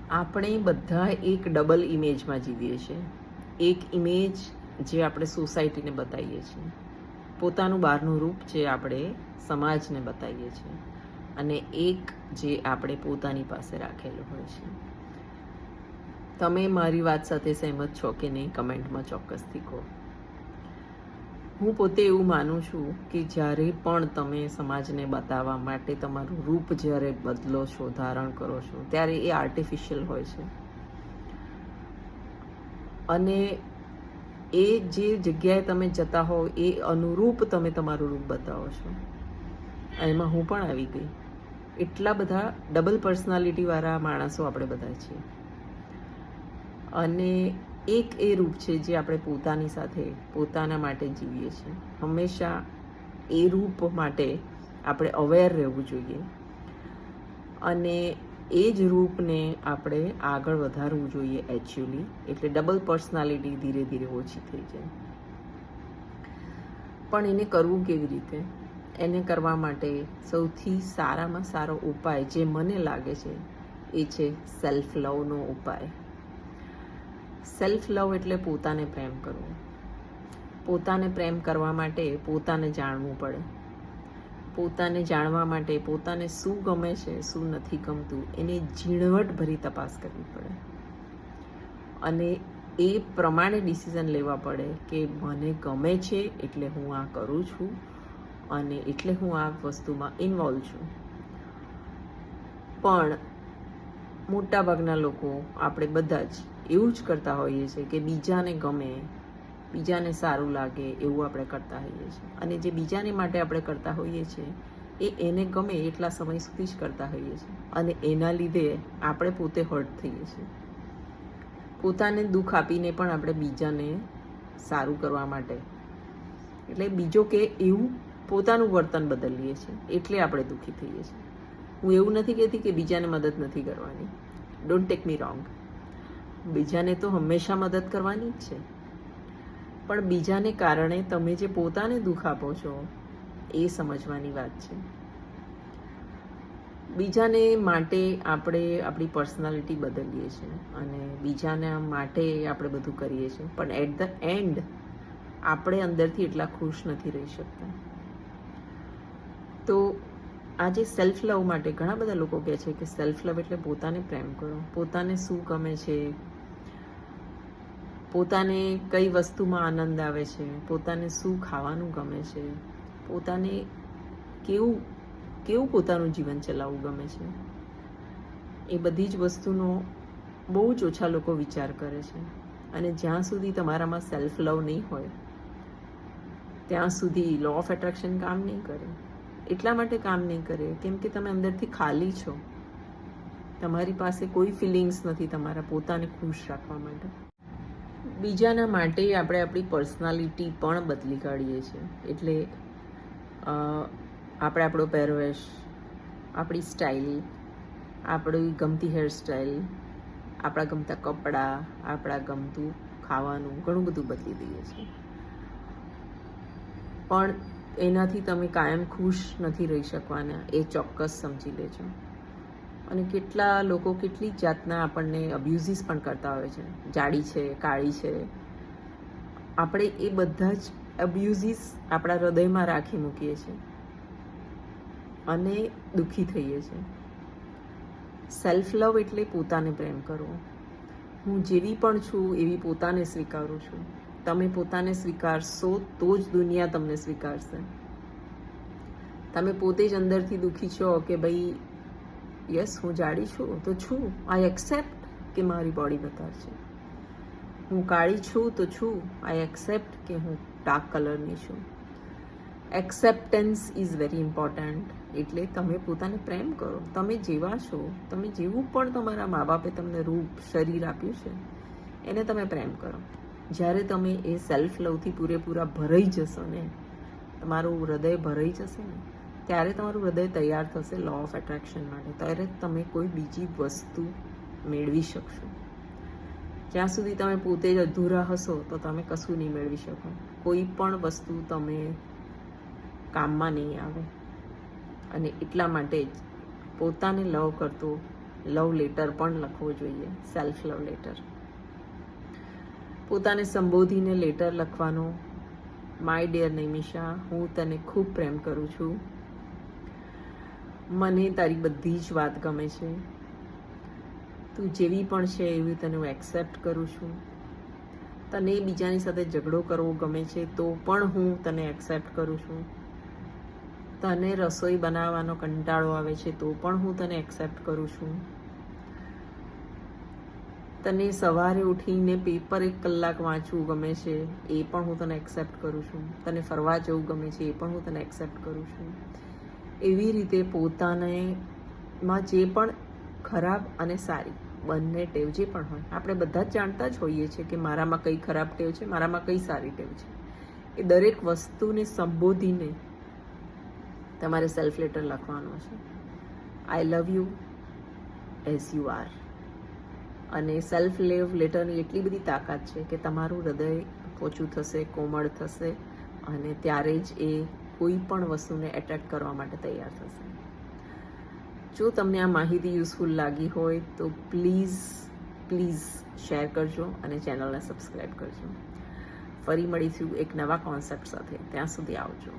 આપણે બધા એક ડબલ ઇમેજમાં જીવીએ છીએ. એક ઇમેજ જે આપણે સોસાયટીને બતાવીએ છીએ, પોતાનું બહારનું રૂપ જે આપણે સમાજને બતાવીએ છીએ, અને એક જે આપણે પોતાની પાસે રાખેલું હોય છે. તમે મારી વાત સાથે સહેમત છો કે નહીં, કમેન્ટમાં ચોક્કસથી કહો. હું પોતે એવું માનું છું કે જ્યારે પણ તમે સમાજને બતાવવા માટે તમારું રૂપ જ્યારે બદલો છો, ધારણ કરો છો, ત્યારે એ આર્ટિફિશિયલ હોય છે. અને એ જે જગ્યાએ તમે જતા હો એ અનુરૂપ તમે તમારું રૂપ બતાવો છો. એમાં હું પણ આવી ગઈ. એટલા બધા ડબલ પર્સનાલિટીવાળા માણસો આપણે બધા છીએ. અને એક એ રૂપ છે જે આપણે પોતાની સાથે પોતાના માટે જીવીએ છીએ. હંમેશા એ રૂપ માટે આપણે અવેર રહેવું જોઈએ, અને એ જ રૂપને આપણે આગળ વધારવું જોઈએ એકચ્યુઅલી. એટલે ડબલ પર્સનાલિટી ધીરે ધીરે ઓછી થઈ જાય. પણ એને કરવું કેવી રીતે? એને કરવા માટે સૌથી સારામાં સારો ઉપાય જે મને લાગે છે એ છે સેલ્ફ લવનો ઉપાય. સેલ્ફ લવ એટલે પોતાને પ્રેમ કરવો. પોતાને પ્રેમ કરવા માટે પોતાને જાણવું પડે. પોતાને જાણવા માટે પોતાને શું ગમે છે, શું નથી ગમતું, એની ઝીણવટભરી તપાસ કરવી પડે. અને એ પ્રમાણે ડિસિઝન લેવા પડે કે મને ગમે છે એટલે હું આ કરું છું, અને એટલે હું આ વસ્તુમાં ઇન્વોલ્વ છું. પણ મોટાભાગના લોકો, આપણે બધા જ એવું જ કરતા હોઈએ છીએ કે બીજાને ગમે, બીજાને સારું લાગે એવું આપણે કરતા હોઈએ છીએ. અને જે બીજાને માટે આપણે કરતા હોઈએ છીએ એ એને ગમે એટલા સમય સુધી જ કરતા હોઈએ છીએ. અને એના લીધે આપણે પોતે હર્ટ થઈએ છીએ. પોતાને દુઃખ આપીને પણ આપણે બીજાને સારું કરવા માટે, એટલે બીજો કે એવું પોતાનું વર્તન બદલીએ છીએ, એટલે આપણે દુઃખી થઈએ છીએ. હું એવું નથી કહેતી કે બીજાને મદદ નથી કરવાની, ડોન્ટ ટેક મી રોંગ. બીજાને તો હંમેશા મદદ કરવાની જ છે. પણ બીજાને કારણે તમે જે પોતાને દુઃખ આપો છો એ સમજવાની વાત છે. બીજાને માટે આપણે આપણી પર્સનાલિટી બદલીએ છીએ અને બીજાના માટે આપણે બધું કરીએ છીએ, પણ એટ ધ એન્ડ આપણે અંદરથી એટલા ખુશ નથી રહી શકતા. તો આજે સેલ્ફ લવ માટે ઘણા બધા લોકો કહે છે કે સેલ્ફ લવ એટલે પોતાને પ્રેમ કરો. પોતાને શું ગમે છે, પોતાને કઈ વસ્તુમાં આનંદ આવે છે, પોતાને શું ખાવાનું ગમે છે, પોતાને કેવું પોતાનું જીવન ચલાવવું ગમે છે, એ બધી જ વસ્તુનો બહુ જ ઓછા લોકો વિચાર કરે છે. અને જ્યાં સુધી તમારામાં સેલ્ફ લવ નહીં હોય ત્યાં સુધી લો ઓફ એટ્રેક્શન કામ નહીં કરે. એટલા માટે કામ નહીં કરે કેમ કે તમે અંદરથી ખાલી છો. તમારી પાસે કોઈ ફિલિંગ્સ નથી તમારા પોતાને ખુશ રાખવા માટે. બીજાના માટે આપણે આપણી પર્સનાલિટી પણ બદલી કાઢીએ છીએ. એટલે આપણે આપણો પહેરવેશ, આપણી સ્ટાઇલ, આપણી ગમતી હેરસ્ટાઇલ, આપણા ગમતા કપડાં, આપણા ગમતું ખાવાનું, ઘણું બધું બદલી દઈએ છીએ. પણ એનાથી તમે કાયમ ખુશ નથી રહી શકવાના, એ ચોક્કસ સમજી લેજો. અને કેટલા લોકો કેટલી જાતના આપણને અબ્યુઝિસ પણ કરતા હોય છે. જાડી છે, કાળી છે, આપણે એ બધા જ અબ્યુઝિસ આપણા હૃદયમાં રાખી મૂકીએ છીએ અને દુઃખી થઈએ છીએ. સેલ્ફ લવ એટલે પોતાને પ્રેમ કરવો. હું જેવી પણ છું એવી પોતાને સ્વીકારું છું. તમે પોતાને સ્વીકારશો તો જ દુનિયા તમને સ્વીકારશે. તમે પોતે જ અંદરથી દુઃખી છો કે ભાઈ યસ હું જાડી છું તો છું, આઈ એક્સેપ્ટ કે મારી બોડી વધારે છે. હું કાળી છું તો છું, આઈ એક્સેપ્ટ કે હું ડાર્ક કલરની છું. Acceptance is very important. એટલે તમે પોતાને પ્રેમ કરો. તમે જેવા છો, તમે જેવું પણ તમારા મા બાપે તમને રૂપ, શરીર આપ્યું છે એને તમે પ્રેમ કરો. જ્યારે તમે એ સેલ્ફ લવથી પૂરેપૂરા ભરાઈ જશો ને, તમારું હૃદય ભરાઈ જશે ને, ત્યારે તમારું હૃદય તૈયાર થશે લો ઓફ એટ્રેક્શન માટે. ત્યારે તમે કોઈ બીજી વસ્તુ મેળવી શકશો. જ્યાં સુધી તમે પોતે જ અધૂરા હશો તો તમે કશું નહીં મેળવી શકો. કોઈ પણ વસ્તુ તમે કામમાં નહીં આવે. અને એટલા માટે જ પોતાને લવ કરતો લવ લેટર પણ લખવો જોઈએ, સેલ્ફ લવ લેટર. પોતાને સંબોધીને લેટર લખવાનો. માય ડિયર નૈમિષા, હું તને ખૂબ પ્રેમ કરું છું. મને તારી બધી જ વાત ગમે છે. તું જેવી પણ છે એવી તને હું એક્સેપ્ટ કરું છું. તને બીજાની સાથે ઝઘડો કરવો ગમે છે તો પણ હું તને એક્સેપ્ટ કરું છું. તને રસોઈ બનાવવાનો કંટાળો આવે છે તો પણ હું તને એક્સેપ્ટ કરું છું. તને સવારે ઉઠીને પેપર 1 કલાક વાંચવું ગમે છે એ પણ હું તને એક્સેપ્ટ કરું છું. તને ફરવા જવું ગમે છે એ પણ હું તને એક્સેપ્ટ કરું છું. એવી રીતે પોતાનામાં જે પણ ખરાબ અને સારી બંને ટેવ જે પણ હોય, આપણે બધા જ જાણતા જ હોઈએ છીએ કે મારામાં કઈ ખરાબ ટેવ છે, મારામાં કઈ સારી ટેવ છે. એ દરેક વસ્તુને સંબોધીને તમારે સેલ્ફ લેટર લખવાનો છે. I love you as you are. અને સેલ્ફ લવ લેટરની એટલી બધી તાકાત છે કે તમારું હૃદય પોચું થશે, કોમળ થશે અને ત્યારે જ એ કોઈ પણ વસ્તુને એટ્રેક્ટ કરવા માટે તૈયાર થશે. જો તમને આ માહિતી યુઝફુલ લાગી હોય તો પ્લીઝ શેર કરજો અને ચેનલને સબસ્ક્રાઈબ કરજો. ફરી મળીશું એક નવા કોન્સેપ્ટ સાથે. ત્યાં સુધી આવજો.